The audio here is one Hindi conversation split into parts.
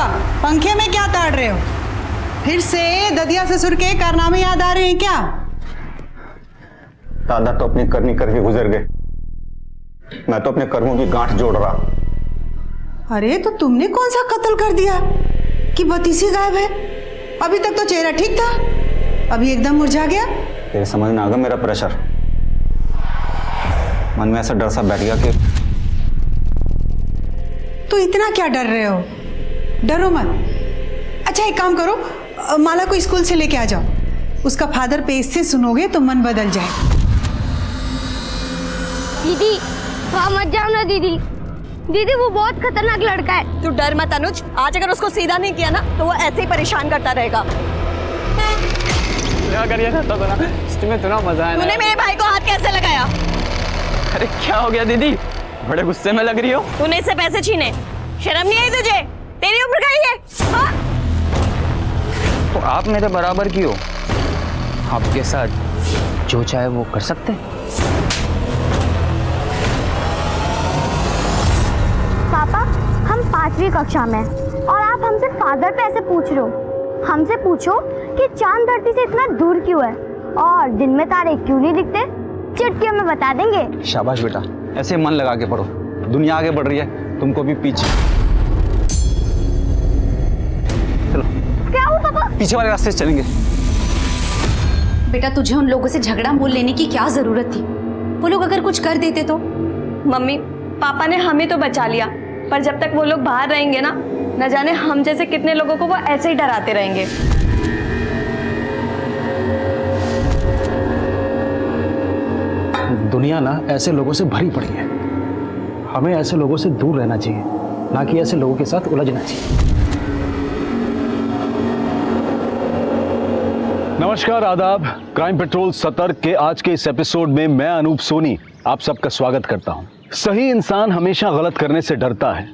हुआ? पंखे में क्या ताड़ रहे हो? फिर से ददिया ससुर के कारनामे याद आ रहे हैं क्या? दादा तो अपनी करनी करके गुजर गए, मैं तो अपने कर्मों की गांठ जोड़ रहा। अरे तो तुमने कौन सा कत्ल कर दिया कि बतीसी गायब है? अभी तक तो चेहरा ठीक था, अभी एकदम मुरझा गया। तेरे समझ में आ गया मेरा प्रेशर? मन में ऐसा डर सा बैठ गया कि तो इतना क्या डर रहे हो? डरो मत। अच्छा एक काम करो, माला को स्कूल से लेके आ जाओ, उसका फादर पेज से सुनोगे तो मन बदल जाए। दीदी वहाँ मत जाओ ना दीदी, दीदी वो बहुत खतरनाक लड़का है। तू डर मत अनुज, आज अगर उसको सीधा नहीं किया ना तो वो ऐसे ही परेशान करता रहेगा। अगर ये रहता तो ना इसमें इतना मजा है। तूने मेरे भाई को हाथ कैसे लगाया? अरे क्या हो गया दीदी, बड़े गुस्से में लग रही हो। तूने इससे पैसे छीने, शर्म नहीं आई तुझे? तेरी उम्र का ही है। हाँ? तो आप मेरे बराबर की हो, आपके साथ जो चाहे वो कर सकते। पापा हम 5वीं कक्षा में और आप हमसे फादर पैसे पूछ रहे हो। हमसे पूछो कि चांद धरती से इतना दूर क्यों है और दिन में तारे क्यों नहीं दिखते, चुटकियों में बता देंगे। शाबाश बेटा, ऐसे मन लगा के पढ़ो, दुनिया आगे बढ़ रही है, तुमको भी पीछे। चलो क्या हुआ पापा? पीछे वाले रास्ते से चलेंगे। बेटा तुझे उन लोगों से झगड़ा मोल लेने की क्या जरूरत थी? वो लोग अगर कुछ कर देते तो? मम्मी पापा ने हमें तो बचा लिया, पर जब तक वो लोग बाहर रहेंगे ना, न जाने हम जैसे कितने लोगों को वो ऐसे ही डराते रहेंगे। दुनिया ना ऐसे लोगों से भरी पड़ी है, हमें ऐसे लोगों से दूर रहना चाहिए, ना कि ऐसे लोगों के साथ उलझना चाहिए। नमस्कार, आदाब। क्राइम पेट्रोल सतर्क के आज के इस एपिसोड में मैं अनूप सोनी आप सबका स्वागत करता हूं। सही इंसान हमेशा गलत करने से डरता है,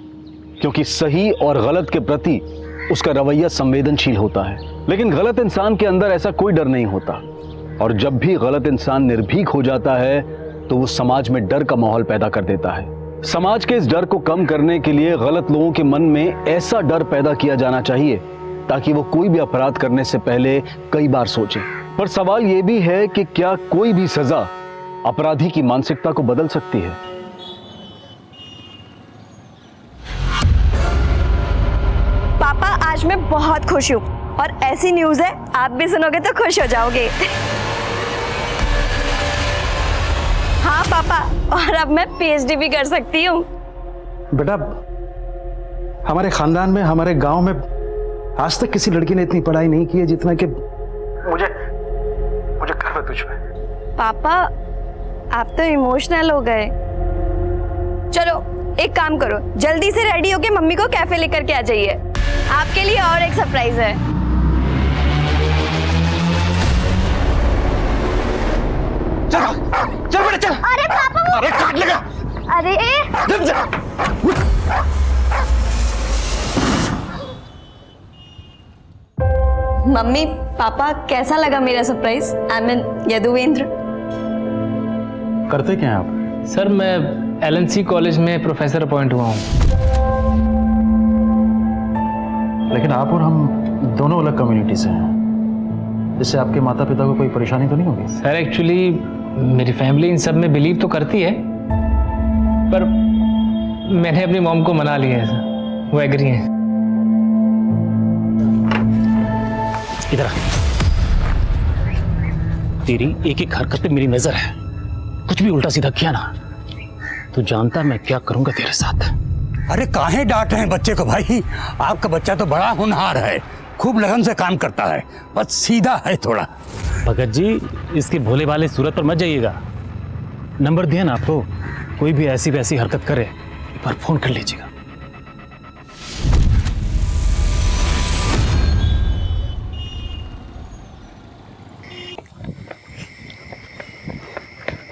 क्योंकि सही और गलत के प्रति उसका रवैया संवेदनशील होता है। लेकिन गलत इंसान के अंदर ऐसा कोई डर नहीं होता, और जब भी गलत इंसान निर्भीक हो जाता है तो वो समाज में डर का माहौल पैदा कर देता है। समाज के इस डर को कम करने के लिए गलत लोगों के मन में ऐसा डर पैदा किया जाना चाहिए ताकि वो कोई भी अपराध करने से पहले कई बार सोचें। पर सवाल ये भी है कि क्या कोई भी सजा अपराधी की मानसिकता को बदल सकती है? पापा आज मैं बहुत खुश हूँ और ऐसी न्यूज़ है आप भी सुनोगे तो खुश हो जाओगे। हाँ पापा, और अब मैं पीएचडी भी कर सकती हूँ। बेटा हमारे खानदान में, हमारे गांव में आज तक किसी लड़की ने इतनी पढ़ाई नहीं की है जितना कि मुझे गर्व है तुझ पे। पापा आप तो इमोशनल हो गए। चलो एक काम करो, जल्दी से रेडी होके मम्मी को कैफे लेकर के आ जाइए, आपके लिए और एक सरप्राइज है। चल बेटा चल। अरे पापा अरे काट लेगा। अरे मम्मी पापा कैसा लगा मेरा सरप्राइज? I mean Yaduvendra. करते क्या हैं आप? सर मैं एलएनसी कॉलेज में प्रोफेसर अपॉइंट हुआ हूँ। लेकिन आप और हम दोनों अलग कम्युनिटी से हैं, इससे आपके माता पिता को कोई परेशानी तो नहीं होगी? सर एक्चुअली मेरी फैमिली इन सब में बिलीव तो करती है, पर मैंने अपनी मॉम को मना लिया है सर, वो एग्री है। इधर आ। तेरी एक एक हरकत पे मेरी नजर है, कुछ भी उल्टा सीधा किया ना तू जानता मैं क्या करूंगा तेरे साथ। अरे काहे डांट रहे हैं बच्चे को भाई? आपका बच्चा तो बड़ा होनहार है, खूब लगन से काम करता है, बस सीधा है थोड़ा। भगत जी इसके भोले वाले सूरत पर मत जाइएगा, नंबर दिया ना आपको, कोई भी ऐसी वैसी हरकत करे एक बार फोन कर लीजिएगा।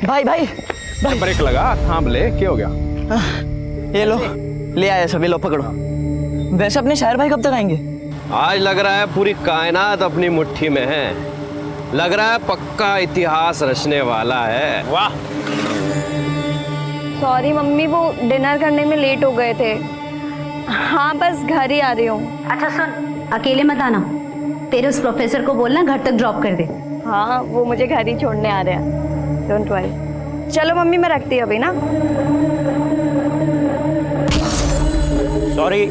भाई भाई भाई ब्रेक लगा, थाम ले, क्या हो गया? ये लो, ले आए सभी, लो पकड़ो। वैसे अपने शायर भाई कब तक आएंगे? आज लग रहा है पूरी कायनात अपनी मुट्ठी में है, लग रहा है पक्का इतिहास रचने वाला है। वाह। सॉरी मम्मी, वो डिनर करने में लेट हो गए थे। हाँ बस घर ही आ रही हूँ। अच्छा सुन, अकेले मत आना, तेरे उस प्रोफेसर को बोलना घर तक ड्रॉप कर दे। हाँ वो मुझे घर ही छोड़ने आ रहे हैं, डोंट वरी। चलो मम्मी मैं रखती हूँ अभी ना। सॉरी।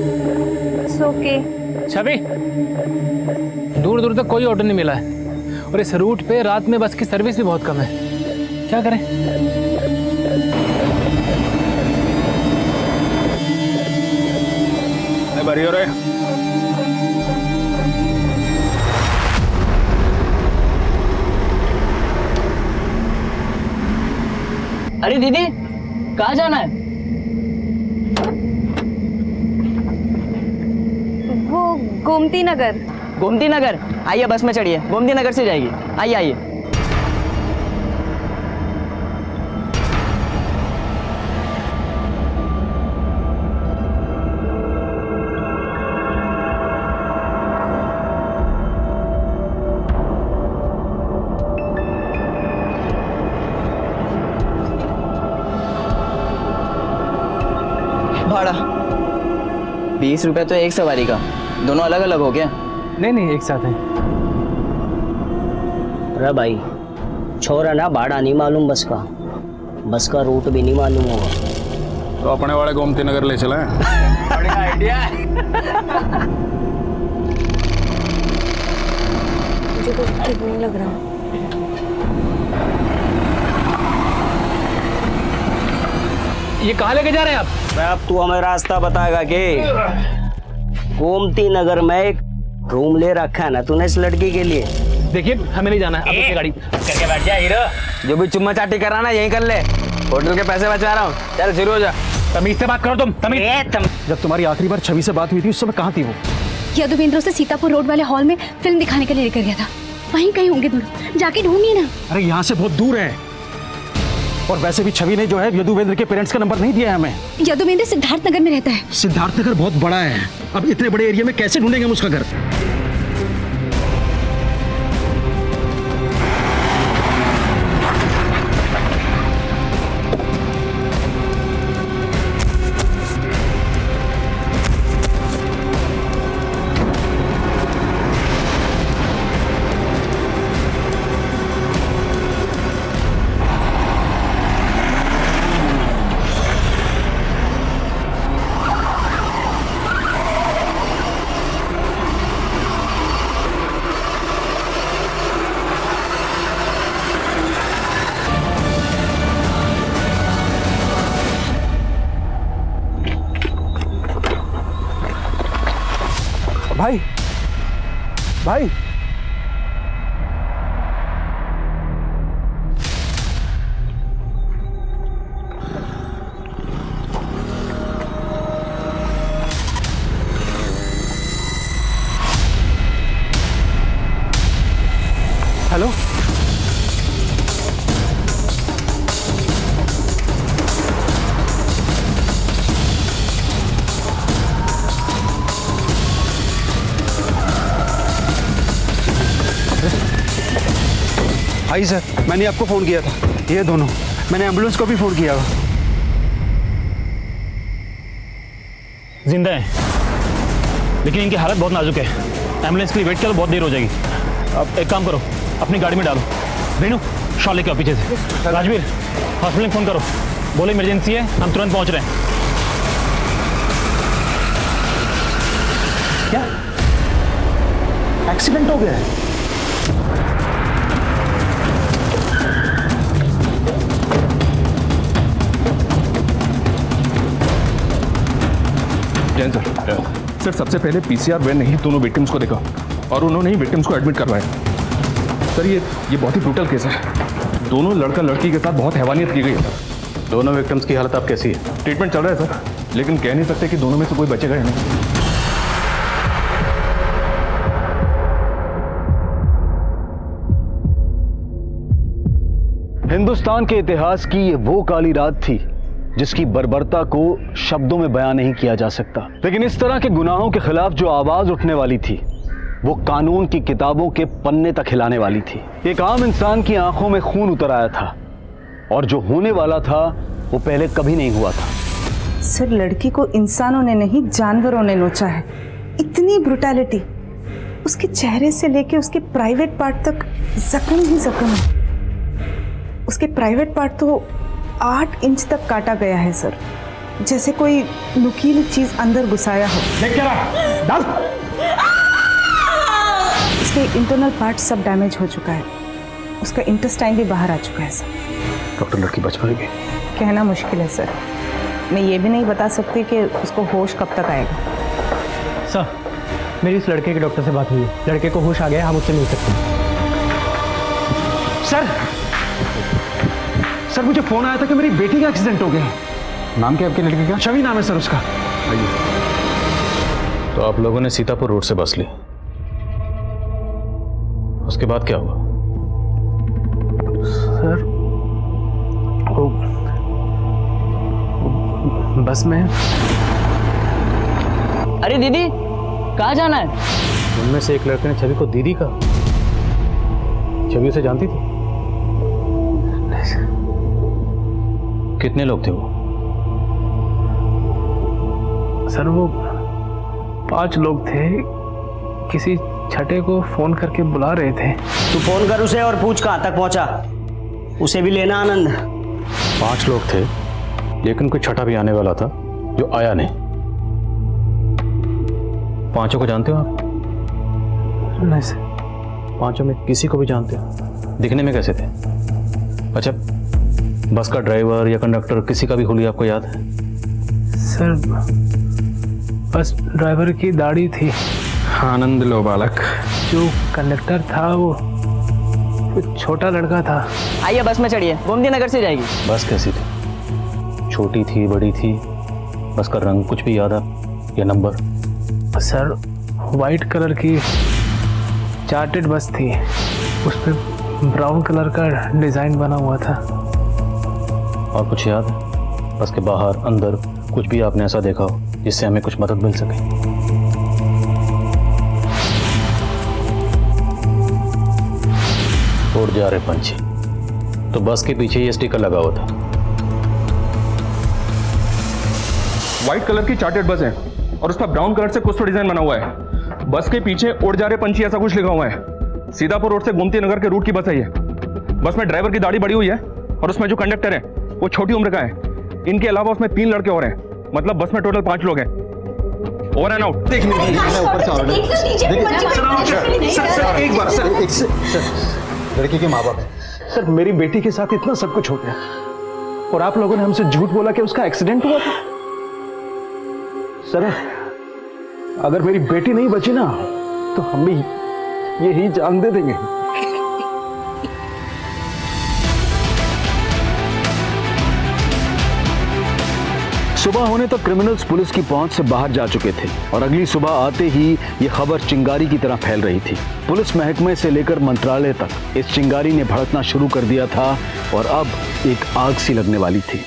ओके। छवि, दूर दूर तक कोई ऑटो नहीं मिला है और इस रूट पे रात में बस की सर्विस भी बहुत कम है, क्या करें? बरी हो रहे। अरे दीदी, कहाँ जाना है? वो गोमती नगर। गोमती नगर? आइए बस में चढ़िए, गोमती नगर से जाएगी। आइए आइए। भाड़ा 20 रुपए तो एक सवारी का, दोनों अलग अलग हो गया? नहीं नहीं, एक साथ है। अरे भाई छोरा ना, भाड़ा नहीं मालूम बस का रूट भी नहीं मालूम होगा तो अपने वाले गोमती नगर ले चले। बढ़िया आइडिया है। मुझे कुछ ठीक नहीं लग रहा। ये कहाँ लेके जा रहे हैं आप? अब तू हमें रास्ता बताएगा कि गोमती नगर में एक रूम ले रखा है ना तूने इस लड़की के लिए। देखिए हमें नहीं जाना है, अब अपनी गाड़ी करके बैठ जा। हीरो, जो भी चुम्मा चाटी कराना यहीं कर ले, होटल के पैसे बचा रहा हूँ। चल शुरू हो जा। तमीज से बात करो तुम, तमीज। जब तुम्हारी आखिरी बार छवि से बात हुई थी उस समय कहाँ थी वो? यदुवेंद्र उसे सीतापुर रोड वाले हॉल में फिल्म दिखाने के लिए लेकर गया था, वहीं कहीं होंगे दोनों, जाके ढूंढिए ना। अरे यहाँ से बहुत दूर है, और वैसे भी छवि ने जो है यदुवेंद्र के पेरेंट्स का नंबर नहीं दिया है हमें। यदुवेंद्र सिद्धार्थ नगर में रहता है। सिद्धार्थ नगर बहुत बड़ा है, अब इतने बड़े एरिया में कैसे ढूंढेंगे हम उसका घर? भाई भाई हेलो, आई सर, मैंने आपको फ़ोन किया था। ये दोनों, मैंने एम्बुलेंस को भी फोन किया। जिंदा है लेकिन इनकी हालत बहुत नाजुक है, एम्बुलेंस के लिए वेट करो, बहुत देर हो जाएगी। अब एक काम करो, अपनी गाड़ी में डालो। रेनू, शॉल लेके आओ पीछे से। राजवीर, हॉस्पिटल में फ़ोन करो, बोलो इमरजेंसी है, हम तुरंत पहुंच रहे हैं। क्या एक्सीडेंट हो गया है? जैन सर, सबसे पहले पीसीआर वैन ने ही दोनों विक्टिम्स को देखा और उन्होंने ही विक्टिम्स को एडमिट करवाया। सर ये बहुत ही ब्रूटल केस है। दोनों लड़का लड़की के साथ बहुत हैवानियत की गई है सर। दोनों विक्टिम्स की हालत अब कैसी है? ट्रीटमेंट चल रहा है सर, लेकिन कह नहीं सकते कि दोनों में से कोई बचेगा या नहीं। हिंदुस्तान के इतिहास की ये वो काली रात थी जिसकी बर्बरता को शब्दों में बयां नहीं किया जा सकता, लेकिन इस तरह के गुनाहों के खिलाफ जो आवाज उठने वाली थी वो कानून की किताबों के पन्ने तक हिलाने वाली थी। एक आम इंसान की आंखों में खून उतर आया था और जो होने वाला था वो पहले कभी नहीं हुआ था। सर लड़की को इंसानों ने नहीं जानवरों ने नोचा है। इतनी ब्रुटैलिटी, उसके चेहरे से लेके उसके प्राइवेट पार्ट तक जख्म ही जख्म है। उसके प्राइवेट पार्ट तो 8 इंच तक काटा गया है सर, जैसे कोई नुकीली चीज अंदर घुसाया हो। उसके इंटरनल पार्ट सब डैमेज हो चुका है, उसका इंटेस्टाइन भी बाहर आ चुका है सर। डॉक्टर लड़की बच पाएगी? कहना मुश्किल है सर, मैं ये भी नहीं बता सकती कि उसको होश कब तक आएगा। सर मेरी इस लड़के के डॉक्टर से बात हुई है, लड़के को होश आ गया, हम उससे मिल सकते हैं। सर मुझे फोन आया था कि मेरी बेटी का एक्सीडेंट हो गया। नाम क्या आपकी लड़की का? छवि नाम है सर उसका। तो आप लोगों ने सीतापुर रोड से बस ली, उसके बाद क्या हुआ? सर वो बस में। अरे दीदी कहाँ जाना है? उनमें से एक लड़के ने छवि को दीदी का। छवि उसे जानती थी? कितने लोग थे वो? सर वो 5 लोग थे, किसी छठे को फोन करके बुला रहे थे। तू फोन कर उसे और पूछ कहाँ तक पहुंचा, उसे भी लेना आनंद। 5 लोग थे, लेकिन कोई छठा भी आने वाला था जो आया नहीं। 5 को जानते हो आप? नहीं सर। 5 में किसी को भी जानते हो? दिखने में कैसे थे? अच्छा, बस का ड्राइवर या कंडक्टर किसी का भी हुलिया आपको याद है? सर बस ड्राइवर की दाढ़ी थी। आनंद लो बालक। जो कंडक्टर था वो छोटा लड़का था। आइए बस में चढ़िए, गोमती नगर से जाएगी। बस कैसी थी? छोटी थी, बड़ी थी? बस का रंग कुछ भी याद है या नंबर? सर वाइट कलर की चार्टेड बस थी, उस पर ब्राउन कलर का डिजाइन बना हुआ था। और कुछ याद है? बस के बाहर अंदर कुछ भी आपने ऐसा देखा हो जिससे हमें कुछ मदद मिल सके? उड़ जा रहे पंछी, तो बस के पीछे ये स्टिकर लगा हुआ था। व्हाइट कलर की चार्टेड बस है और उस पर ब्राउन कलर से कुछ तो डिजाइन बना हुआ है। बस के पीछे उड़ जा रहे पंछी ऐसा कुछ लिखा हुआ है। सीतापुर रोड से गोमती नगर के रूट की बस है ये। बस में ड्राइवर की दाढ़ी बड़ी हुई है और उसमें जो कंडक्टर है वो छोटी उम्र का है। इनके अलावा उसमें 3 लड़के और हैं, मतलब बस में टोटल 5 लोग हैं। Over and out. देखिए ऊपर से एक बार सर, लड़की के माँ बाप है। सर मेरी बेटी के साथ इतना सब कुछ हो गया और आप लोगों ने हमसे झूठ बोला कि उसका एक्सीडेंट हुआ था। सर अगर मेरी बेटी नहीं बची ना तो हम भी यही जान दे देंगे। सुबह होने तक क्रिमिनल्स पुलिस की पहुंच से बाहर जा चुके थे और अगली सुबह आते ही ये खबर चिंगारी की तरह फैल रही थी। पुलिस महकमे से लेकर मंत्रालय तक इस चिंगारी ने भड़कना शुरू कर दिया था और अब एक आग सी लगने वाली थी।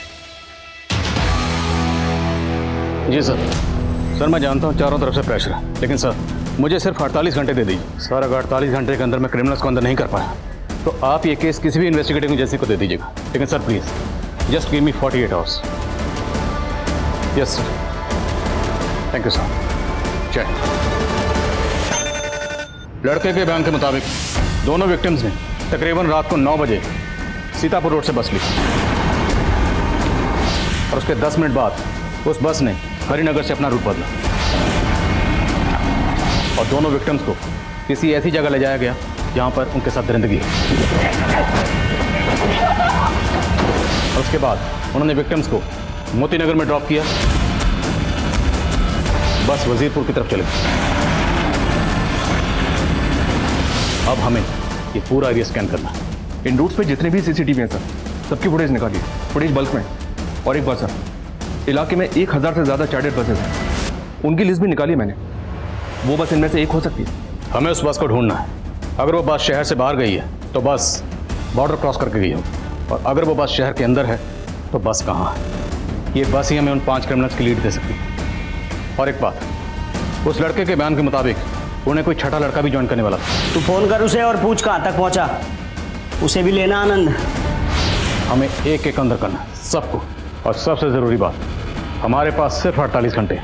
जी सर। सर मैं जानता हूं चारों तरफ से प्रेशर है, लेकिन सर मुझे सिर्फ 48 घंटे दे दीजिए। सर अगर 48 घंटे के अंदर मैं क्रिमिनल्स को अंदर नहीं कर पाया तो आप ये केस किसी भी इन्वेस्टिगेटिंग एजेंसी को दे दीजिएगा। लेकिन sir please just give me 48 hours. Yes sir. Thank you sir. जय। लड़के के बयान के मुताबिक दोनों विक्टिम्स ने तकरीबन रात को 9 बजे सीतापुर रोड से बस ली और उसके 10 मिनट बाद उस बस ने हरिनगर से अपना रूट बदला और दोनों विक्टिम्स को किसी ऐसी जगह ले जाया गया जहां पर उनके साथ दरिंदगी है। और उसके बाद उन्होंने विक्टिम्स को मोतीनगर में ड्रॉप किया। बस वजीरपुर की तरफ चले गई। अब हमें ये पूरा एरिया स्कैन करना है। इन रूट्स पे जितने भी सीसीटीवी हैं सर, सबकी फुटेज निकालिए, फुटेज बल्क में। और एक बात सर, इलाके में 1000 से ज़्यादा चार्टेड बसेज हैं, उनकी लिस्ट भी निकाली मैंने। वो बस इनमें से एक हो सकती है। हमें उस बस को ढूंढना है। अगर वो बस शहर से बाहर गई है तो बस बॉर्डर क्रॉस करके गई होगी, और अगर वो बस शहर के अंदर है तो बस कहाँ है। ये बस ही हमें उन 5 क्रिमिनल्स की लीड दे सकती है। और एक बात, उस लड़के के बयान के मुताबिक उन्हें कोई छठा लड़का भी ज्वाइन करने वाला था। तू फोन कर उसे और पूछ कहाँ तक पहुंचा, उसे भी लेना आनंद। हमें एक एक अंदर करना है सबको। और सबसे ज़रूरी बात, हमारे पास सिर्फ 48 घंटे,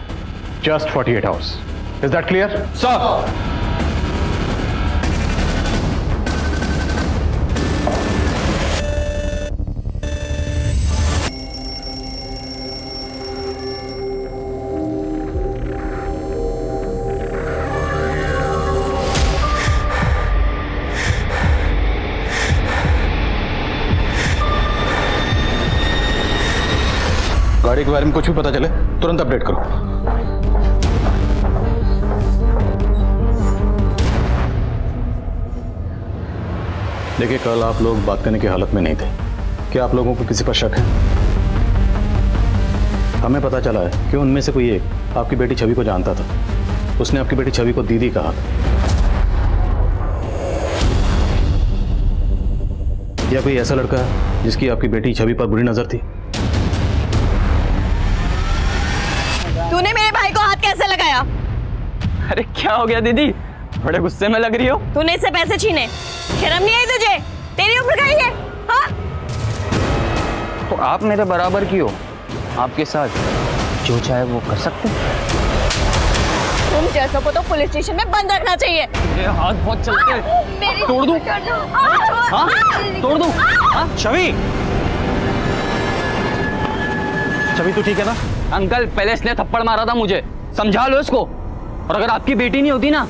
just 48 hours. Is that clear sir? गाड़ी के बारे में कुछ भी पता चले तुरंत अपडेट करो। देखिए, कल आप लोग बात करने की हालत में नहीं थे। क्या आप लोगों को किसी पर शक है? हमें पता चला है कि उनमें से कोई एक आपकी बेटी छवि को जानता था। उसने आपकी बेटी छवि को दीदी कहा। या कोई ऐसा लड़का है जिसकी आपकी बेटी छवि पर बुरी नजर थी? तूने मेरे भाई को हाथ कैसे लगाया? अरे क्या हो गया दीदी, बड़े गुस्से में लग रही हो। तूने इससे पैसे छीने, शर्म नहीं आई तुझे? तेरी उम्र का ही है, हाँ? तो आप मेरे बराबर की हो, आपके साथ जो चाहे वो कर सकते। तुम जैसों को तो पुलिस स्टेशन में बंद रखना चाहिए। मेरे हाथ बहुत चलते हैं। तोड़ दूं? हाँ? तोड़ दूं? हाँ? छवि, छवि तू ठीक है ना? अंकल, पहले इसने थप्पड़ मारा था मुझे, समझा लो इसको। और अगर आपकी बेटी नहीं होती ना,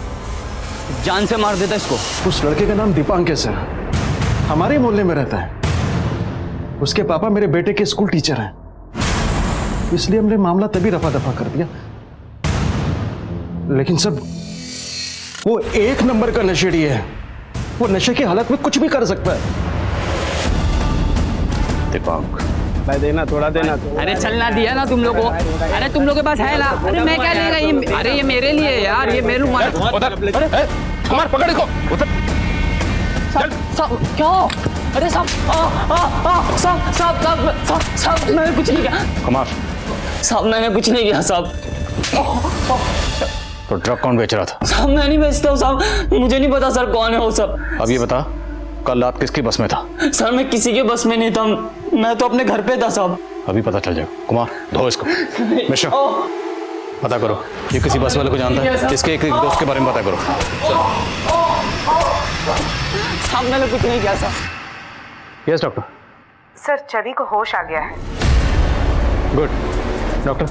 जान से मार देता इसको। उस लड़के का नाम दीपांकेश है, हमारे मोहल्ले में रहता है। उसके पापा मेरे बेटे के स्कूल टीचर हैं, इसलिए हमने मामला तभी रफा दफा कर दिया। लेकिन सब वो एक नंबर का नशेड़ी है। वो नशे की हालत में कुछ भी कर सकता है। दीपांक, भाई देना, थोड़ा देना। अरे चलना दिया ना तुम लोगों को। अरे तुम लोगों के पास है ना? अरे मैं क्या लेगा ये? अरे ये मेरे लिए यार, ये मेरे मार। कुमार पकड़ इसको। सब क्यों? अरे सब सब मैंने कुछ नहीं किया। कुमार, सब मैंने कुछ नहीं किया सब। तो ड्रग कौन बेच रहा था? सब मैं नहीं बेचता हूँ सब, मुझे नहीं पता सर कौन है वो सब। अब ये बता, कल रात किसकी बस में था? सर मैं किसी के बस में नहीं था, मैं तो अपने घर पे था साहब। अभी पता चल जाएगा। कुमार, धो इसको। मिश्रा, पता करो ये किसी बस वाले को जानता है, इसके एक दोस्त के बारे में पता करो। साहब मैंने कुछ नहीं किया सर। Yes doctor. सर, छवि को होश आ गया है। गुड। डॉक्टर,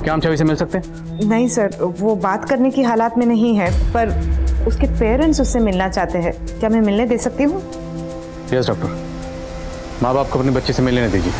क्या हम छवि से मिल सकते हैं? नहीं सर, वो बात करने की हालात में नहीं है, पर उसके पेरेंट्स उससे मिलना चाहते हैं। क्या मैं मिलने दे सकती हूँ? Yes doctor. माँ बाप को अपनी बच्ची से मिलने दीजिए।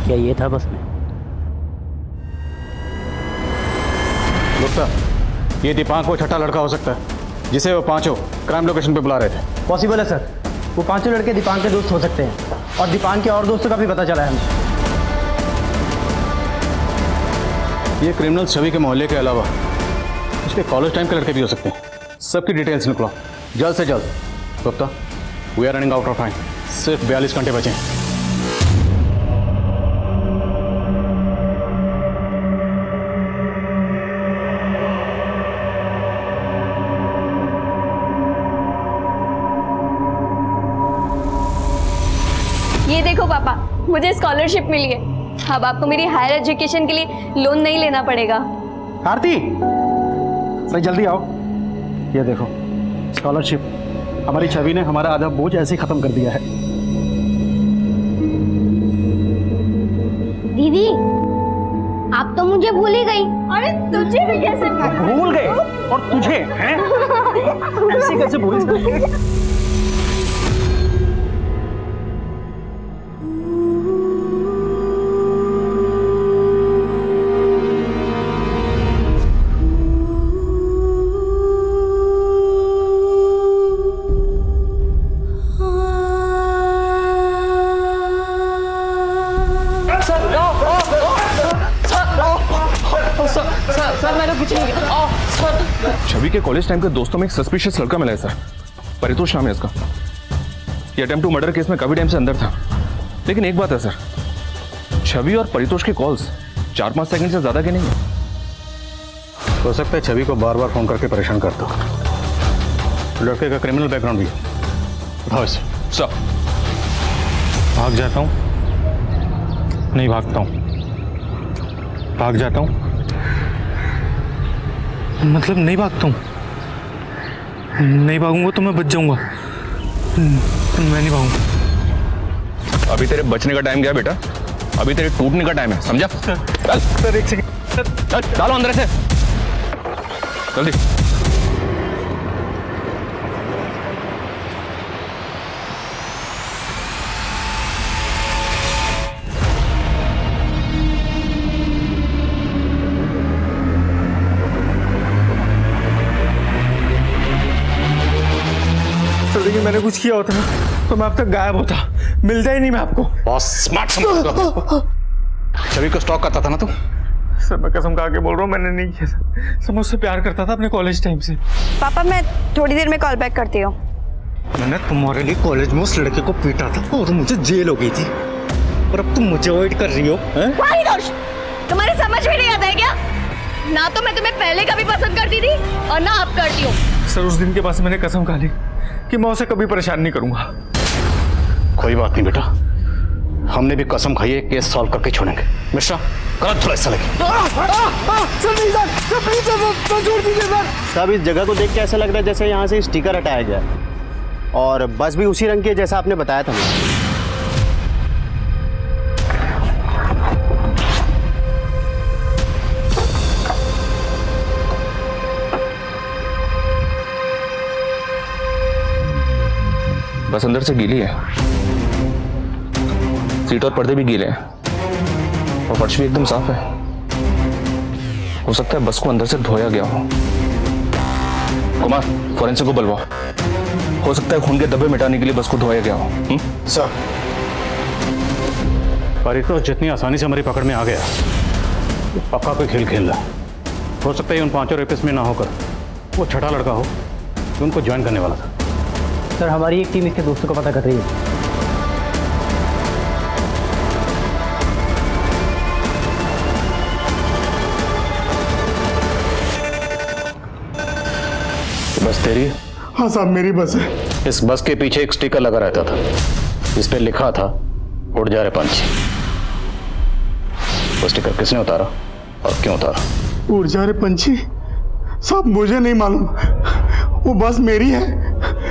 क्या ये था बस में? गुप्ता, ये दीपांक वो छठा लड़का हो सकता है जिसे वो पांचों क्राइम लोकेशन पे बुला रहे थे। पॉसिबल है सर, वो पांचों लड़के दीपांक के दोस्त हो सकते हैं, और दीपांक के और दोस्तों का भी पता चला है हमें। ये क्रिमिनल छवि के मोहल्ले के अलावा उसके कॉलेज टाइम के लड़के भी हो सकते हैं। सबकी डिटेल्स निकलो जल्द से जल्द। Gupta, we are running out of time, सिर्फ 42 घंटे बचे हैं। ये देखो पापा, मुझे स्कॉलरशिप मिली है। अब आपको मेरी हायर एजुकेशन के लिए लोन नहीं लेना पड़ेगा। आरती, भाई जल्दी आओ। ये देखो स्कॉलरशिप, हमारी छवि ने हमारा आधा बोझ ऐसे ही खत्म कर दिया है। दीदी, आप तो मुझे भूल ही गई। अरे तुझे भी कैसे भूल गए? और तुझे हैं? ऐसे कैसे भूल गए? सर मैंने कुछ नहीं किया। छवि के कॉलेज टाइम के दोस्तों में एक सस्पिशियस लड़का मिला है सर, परितोष नाम है इसका। ये अटेम्प्ट टू मर्डर केस में काफी टाइम से अंदर था। लेकिन एक बात है सर, छवि और परितोष के कॉल्स 4-5 सेकंड से ज्यादा के नहीं है। हो सकता है छवि को बार बार फोन करके परेशान करता हो। लड़के का क्रिमिनल बैकग्राउंड भी है। सर भाग जाता हूँ, नहीं भागता हूँ, भाग जाता हूँ मतलब नहीं भागता हूँ, नहीं भागूंगा तो मैं बच जाऊंगा, मैं नहीं भागूंगा। अभी तेरे बचने का टाइम गया बेटा, अभी तेरे टूटने का टाइम है, समझा? चल सर एक सेकंड, डालो अंदर से जल्दी। सर देखिए मैंने कुछ किया होता ना तो मैं अब तक गायब होता, मिलता ही नहीं मैं आपको। बहुत स्मार्ट समझ छवि को स्टॉक करता था ना तू? सर मैं कसम खा के बोल रहा हूँ मैंने नहीं किया सर, मैं उससे प्यार करता था अपने कॉलेज टाइम से। पापा मैं थोड़ी देर में कॉल बैक करती हूँ। मैंने तुम्हारे लिए कॉलेज में उस लड़के को पीटा था और मुझे जेल हो गई थी, और अब तुम मुझे अवॉइड कर रही हो। परितोष, तुम्हारी समझ में नहीं आता है क्या? ना तो मैं तुम्हें पहले कभी पसंद करती थी और ना अब करती हूँ। सर उस दिन के बाद मैंने कसम खा ली कि मैं उसे कभी परेशान नहीं करूंगा। कोई बात नहीं बेटा, हमने भी कसम खाई है, केस सॉल्व करके छोड़ेंगे। मिश्रा कर थोड़ा ऐसा लगे। सब इस जगह को देख के ऐसा लग रहा है जैसे यहाँ से स्टिकर हटाया गया, और बस भी उसी रंग की है जैसा आपने बताया था मुझे। बस अंदर से गीली है, सीट और पर्दे भी गीले हैं और फर्श भी एकदम साफ है। हो सकता है बस को अंदर से धोया गया हो। कुमार फॉरेंसिक को बुलवाओ, हो सकता है खून के धब्बे मिटाने के लिए बस को धोया गया हो। सर परितोष जितनी आसानी से हमारी पकड़ में आ गया, पक्का कोई खेल खेल रहा। हो सकता है उन 5 रेपिस्ट में ना होकर वो छठा लड़का हो जो उनको ज्वाइन करने वाला था। सर हमारी एक टीम इसके दोस्तों का पता कर रही है। बस तेरी? हाँ साहब मेरी बस है। इस बस के पीछे एक स्टिकर लगा रहता था, इस पे लिखा था उड़ जा रहे पंछी। वो स्टिकर किसने उतारा और क्यों उतारा? उड़ जा रहे पंछी? साहब मुझे नहीं मालूम, वो बस मेरी है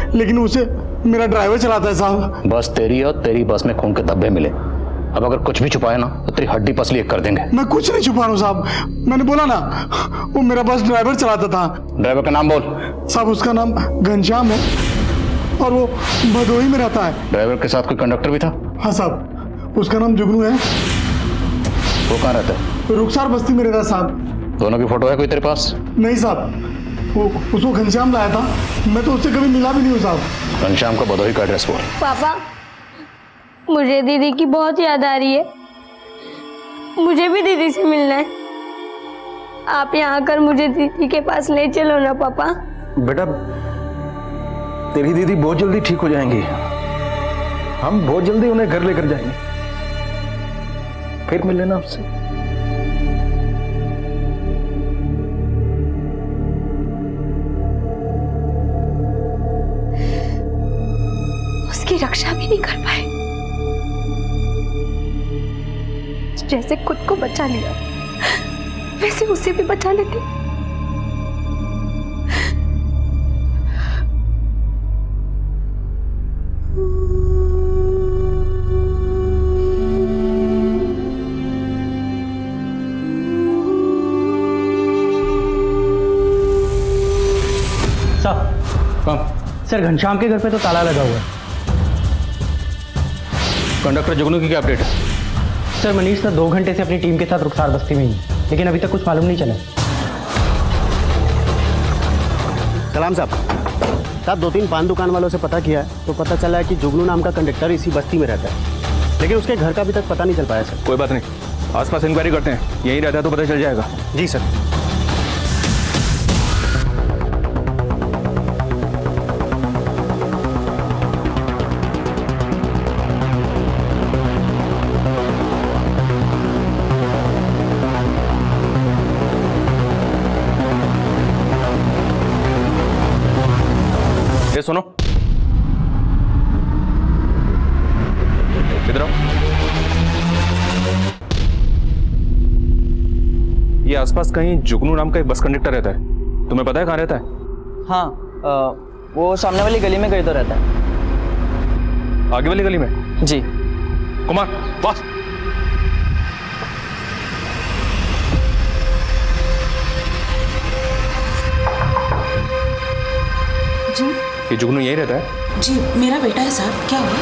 लेकिन उसे मेरा ड्राइवर चलाता है साहब। बस तेरी और तेरी बस में खून के धब्बे मिले। अब अगर कुछ भी छुपाए ना तो तेरी हड्डी पसली एक कर देंगे। मैं कुछ नहीं छुपा रहा हूँ साहब, मैंने बोला ना वो मेरा बस ड्राइवर चलाता था। ड्राइवर का नाम बोल। साहब उसका नाम घनश्याम है और वो भदोही में रहता है। ड्राइवर के साथ कोई कंडक्टर भी था? हाँ साहब उसका नाम जुगनू है। वो कहाँ रहता है? रुखसार बस्ती में रहता है साहब। दोनों की फोटो है कोई तेरे पास? नहीं साहब, वो उसको घनश्याम लाया था, मैं तो उससे कभी मिला भी नहीं हूँ साहब। घनश्याम का भदोही का एड्रेस बोल। पापा मुझे दीदी की बहुत याद आ रही है, मुझे भी दीदी से मिलना है। आप यहाँ आकर मुझे दीदी के पास ले चलो ना पापा। बेटा तेरी दीदी बहुत जल्दी ठीक हो जाएंगी, हम बहुत जल्दी उन्हें घर लेकर जाएंगे, फिर मिल लेना आपसे। उसकी रक्षा भी नहीं कर पाए, जैसे खुद को बचा लिया वैसे उसे भी बचा लेते। सर घनश्याम के घर पे तो ताला लगा हुआ है। कंडक्टर जुगनू की क्या अपडेट है? सर मनीष सर 2 घंटे से अपनी टीम के साथ रुखसार बस्ती में ही, लेकिन अभी तक कुछ मालूम नहीं चला। सलाम साहब 2-3 पान दुकान वालों से पता किया है तो पता चला है कि जुगनू नाम का कंडक्टर इसी बस्ती में रहता है, लेकिन उसके घर का अभी तक पता नहीं चल पाया सर। कोई बात नहीं, आसपास इंक्वायरी करते हैं, यहीं रहता है तो पता चल जाएगा। जी सर। ये सुनो, इधर आओ। ये आसपास कहीं जुगनू नाम का एक बस कंडक्टर रहता है, तुम्हें पता है कहाँ रहता है? हाँ, वो सामने वाली गली में कहीं तो रहता है। आगे वाली गली में? जी। कुमार पास। जी ये जुगनू यही रहता है? जी, मेरा बेटा है साहब, क्या हुआ?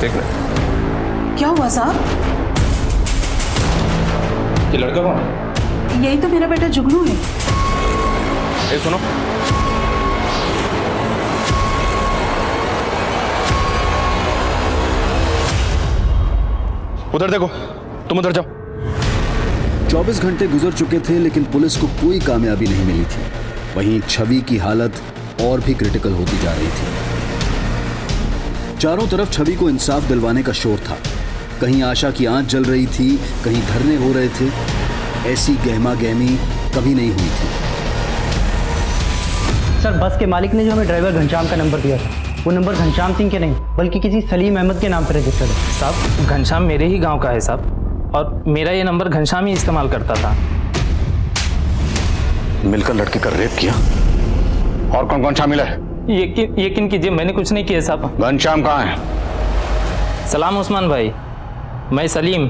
देख ले। क्या हुआ साहब? ये लड़का कौन है? यही तो मेरा बेटा जुगनू है। ये सुनो, उधर देखो, तुम उधर जाओ। 24 घंटे गुजर चुके थे लेकिन पुलिस को कोई कामयाबी नहीं मिली थी। वहीं छवि की हालत और भी क्रिटिकल होती जा रही थी। चारों तरफ छवि को इंसाफ दिलवाने का शोर था। कहीं आशा की आंच जल रही थी, कहीं धरने हो रहे थे। ऐसी गहमा गहमी कभी नहीं हुई थी। सर, बस के मालिक ने जो हमें ड्राइवर घनश्याम का नंबर दिया था, वो नंबर घनश्याम सिंह के नहीं बल्कि किसी सलीम अहमद के नाम पर रजिस्टर्ड है। साहब, घनश्याम मेरे ही गांव का है साहब, और मेरा ये नंबर घनश्याम ही इस्तेमाल करता था। मिलकर लड़की का रेप किया? और कौन कौन शामिल है? यकीन कीजिए, मैंने कुछ नहीं किया साहब। घनश्याम कहाँ है? सलाम उस्मान भाई, मैं सलीम।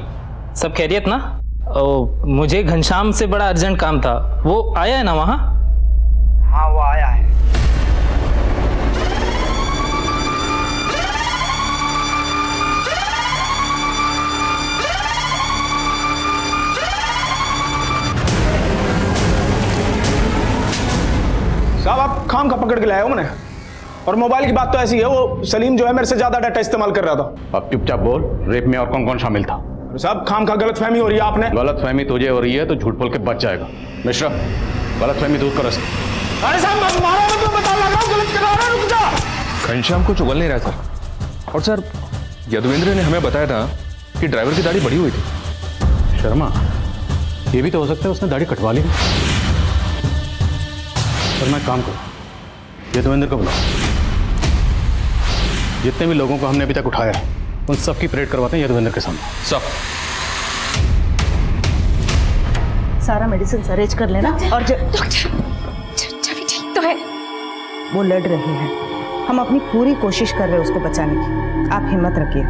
सब खैरियत ना? मुझे घनश्याम से बड़ा अर्जेंट काम था। वो आया है ना वहाँ? हाँ, वो आया है। साहब, आप खाम का पकड़ के लाए हो मैंने। और मोबाइल की बात तो ऐसी है, वो सलीम जो है मेरे से ज्यादा डाटा इस्तेमाल कर रहा था। अब चुपचाप बोल, रेप में और कौन कौन शामिल था? साहब, खाम का गलत फहमी हो रही है आपने। गलत फहमी तुझे हो रही है तो झूठ बोल के बच जाएगा। मिश्रा, गलत फहमी दूर कर। अरे साहब, मैं मारा मैं तो बता लगा हूं, गलत करा रहा हूं, रुक जा। घनश्याम को चुगल नहीं रहा सर। और सर, यदुवेंद्र ने हमें बताया था कि ड्राइवर की दाढ़ी बड़ी हुई थी। शर्मा, ये भी तो हो सकता है उसने दाढ़ी कटवा ली। पर मैं काम करूं, यदुवेंद्र को बुलाओ। जितने भी लोगों को हमने अभी तक उठाया है उन सब की परेड करवाते हैं यदुवेंद्र के सामने। सब सारा मेडिसिन अरेंज कर लेना। और छवि ठीक तो है? वो लड़ रही है, हम अपनी पूरी कोशिश कर रहे हैं उसको बचाने की। आप हिम्मत रखिए।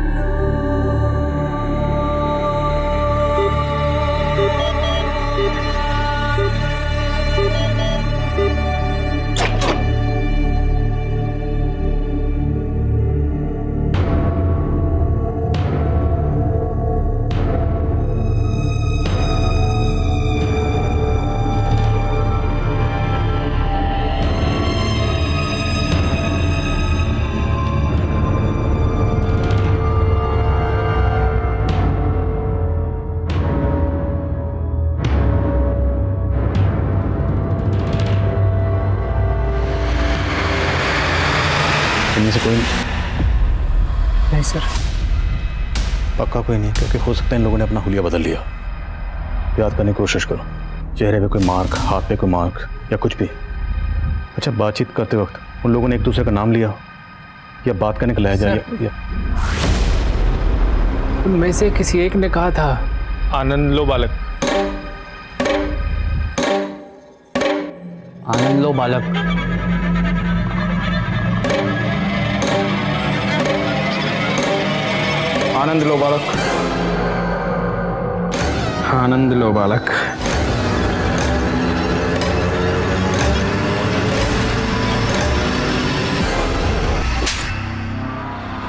इनमें से कोई नहीं सर, पक्का कोई नहीं, क्योंकि हो सकता है इन लोगों ने अपना हुलिया बदल लिया। याद करने की कोशिश करो, चेहरे पे कोई मार्क, हाथ पे कोई मार्क या कुछ भी। अच्छा, बातचीत करते वक्त उन लोगों ने एक दूसरे का नाम लिया या बात करने का लहजा या उनमें से किसी एक ने कहा था, आनंद लो बालक। आनंद लो बालक। आनंद लो बालक। आनंद लो बालक।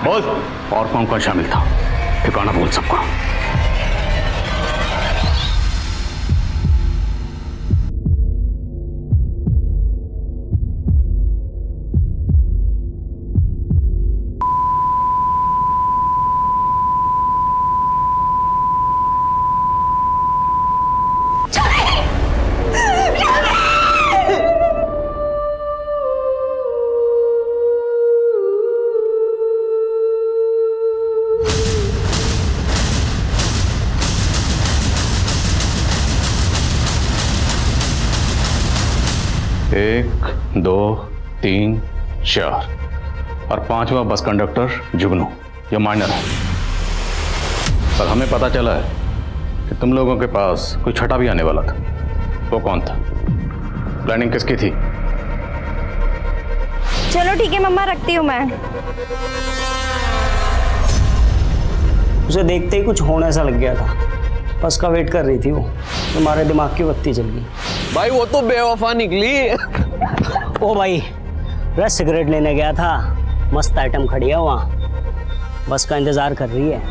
बोल, और कौन कौन शामिल था? ठिकाना बोल सबका। 1 2 3 4 और 5वां बस कंडक्टर जुगनू, ये माइनर है। पर हमें पता चला है कि तुम लोगों के पास कोई छठा भी आने वाला था। वो कौन था? प्लानिंग किसकी थी? चलो ठीक है मम्मा, रखती हूँ मैं। उसे देखते ही कुछ होने सा लग गया था। बस का वेट कर रही थी वो, तुम्हारे दिमाग की बत्ती जल गई। भाई वो तो बेवफा निकली। ओ भाई, वह सिगरेट लेने गया था, मस्त आइटम खड़ी है वहाँ, बस का इंतजार कर रही है।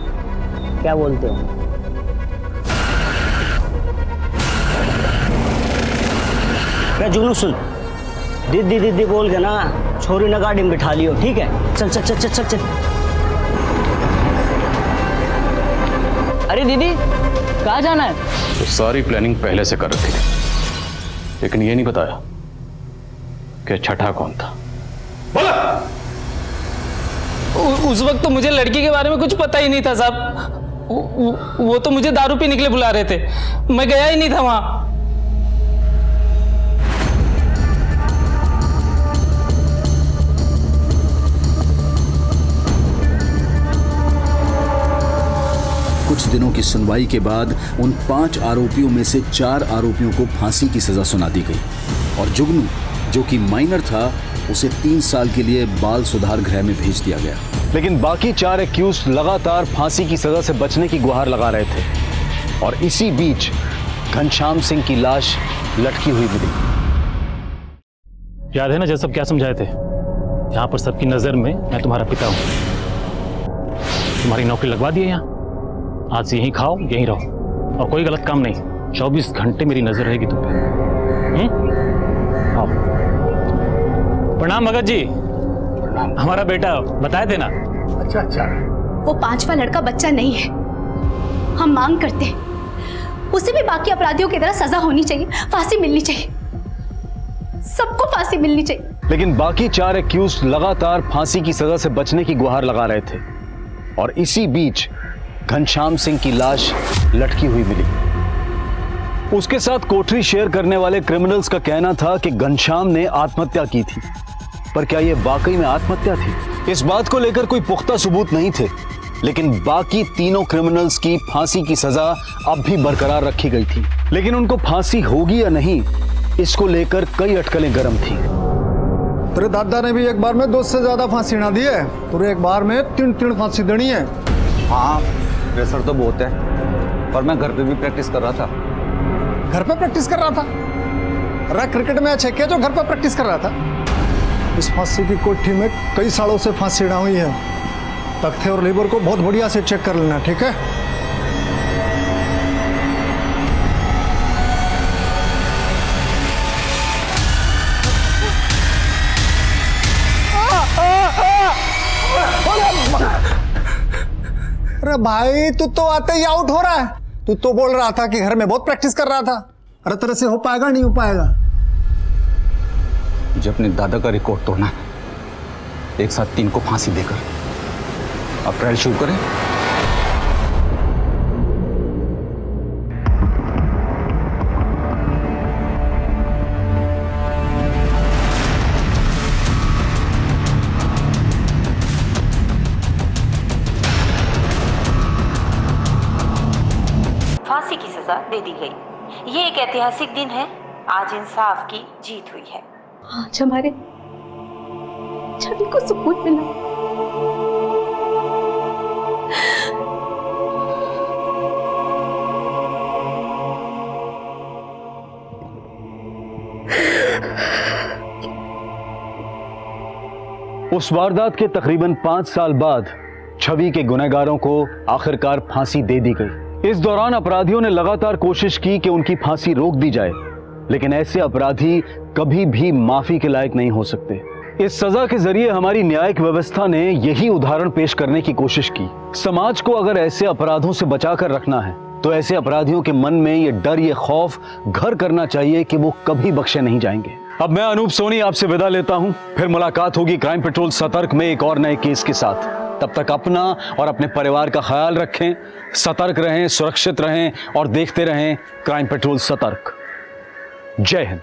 क्या बोलते हो? मैं जुगनू सुन, दीदी दीदी बोल के ना छोरी ना गाड़ी में बिठा लियो, ठीक है? चल चल चल चल चल चल। अरे दीदी, कहाँ जाना है? तो सारी प्लानिंग पहले से कर रखी थी, लेकिन ये नहीं बताया कि छठा कौन था। उस वक्त तो मुझे लड़की के बारे में कुछ पता ही नहीं था साहब। वो तो मुझे दारू पीने के लिए बुला रहे थे, मैं गया ही नहीं था वहां। कुछ दिनों की सुनवाई के बाद उन 5 आरोपियों में से 4 आरोपियों को फांसी की सजा सुना दी गई और जुगनू, जो कि माइनर था, उसे 3 साल के लिए बाल सुधार गृह में भेज दिया गया। लेकिन बाकी 4 एक्यूज्ड लगातार फांसी की सजा से बचने की गुहार लगा रहे थे और इसी बीच घनश्याम सिंह की लाश लटकी हुई मिली। याद है ना जब सब क्या समझाए थे? यहाँ पर सबकी नजर में मैं तुम्हारा पिता हूँ। तुम्हारी नौकरी लगवा दी है यहाँ, आज से यहीं खाओ यहीं रहो और कोई गलत काम नहीं। 24 घंटे मेरी नजर रहेगी तुम पे। आओ। प्रणाम भगत जी। हमारा बेटा बताए थे ना। अच्छा अच्छा। वो 5वां लड़का बच्चा नहीं है। हम मांग करते हैं उसे भी बाकी अपराधियों की तरह सजा होनी चाहिए, फांसी मिलनी चाहिए, सबको फांसी मिलनी चाहिए। लेकिन बाकी 4 एक्यूज्ड लगातार फांसी की सजा से बचने की गुहार लगा रहे थे और इसी बीच घनश्याम सिंह की लाश लटकी हुई मिली। उसके साथ कोठरी शेयर करने वाले क्रिमिनल्स का कहना था कि घनश्याम ने आत्महत्या की थी, पर क्या यह वाकई में आत्महत्या थी? इस बात को लेकर कोई पुख्ता सबूत नहीं थे, लेकिन बाकी तीनों क्रिमिनल्स की फांसी की सजा अब भी बरकरार रखी गई थी। लेकिन उनको फांसी होगी या नहीं, इसको लेकर कई अटकलें गर्म थी। तेरे दादा ने भी एक बार में 2 से ज्यादा फांसी ना दी है, तुझे एक बार में 3 फांसी देनी है। हाँ, प्रेशर तो बहुत है, पर मैं घर पे भी प्रैक्टिस कर रहा था। घर पे प्रैक्टिस कर रहा था? अरे क्रिकेट मैच है क्या जो घर पे प्रैक्टिस कर रहा था? इस फांसी की कोठी में कई सालों से फांसी ना हुई है। तख्ते और लीवर को बहुत बढ़िया से चेक कर लेना, ठीक है? अरे भाई, तू तो आते ही आउट हो रहा है। तू तो बोल रहा था कि घर में बहुत प्रैक्टिस कर रहा था। अरे तेरे से हो पाएगा? नहीं हो पाएगा। मुझे अपने दादा का रिकॉर्ड तोड़ना है, एक साथ 3 को फांसी देकर। अब ट्रायल शुरू करें। फांसी की सजा दे दी गई। ये एक ऐतिहासिक दिन है, आज इंसाफ की जीत हुई है। आज हमारे छवि को सुकून मिला। उस वारदात के तकरीबन 5 साल बाद छवि के गुनहगारों को आखिरकार फांसी दे दी गई। इस दौरान अपराधियों ने लगातार कोशिश की कि उनकी फांसी रोक दी जाए, लेकिन ऐसे अपराधी कभी भी माफी के लायक नहीं हो सकते। इस सजा के जरिए हमारी न्यायिक व्यवस्था ने यही उदाहरण पेश करने की कोशिश की। समाज को अगर ऐसे अपराधों से बचाकर रखना है तो ऐसे अपराधियों के मन में ये डर, ये खौफ घर करना चाहिए कि वो कभी बख्शे नहीं जाएंगे। अब मैं अनूप सोनी आपसे विदा लेता हूं, फिर मुलाकात होगी क्राइम पेट्रोल सतर्क में एक और नए केस के साथ। तब तक अपना और अपने परिवार का ख्याल रखें, सतर्क रहें, सुरक्षित रहें और देखते रहें क्राइम पेट्रोल सतर्क। जय हिंद।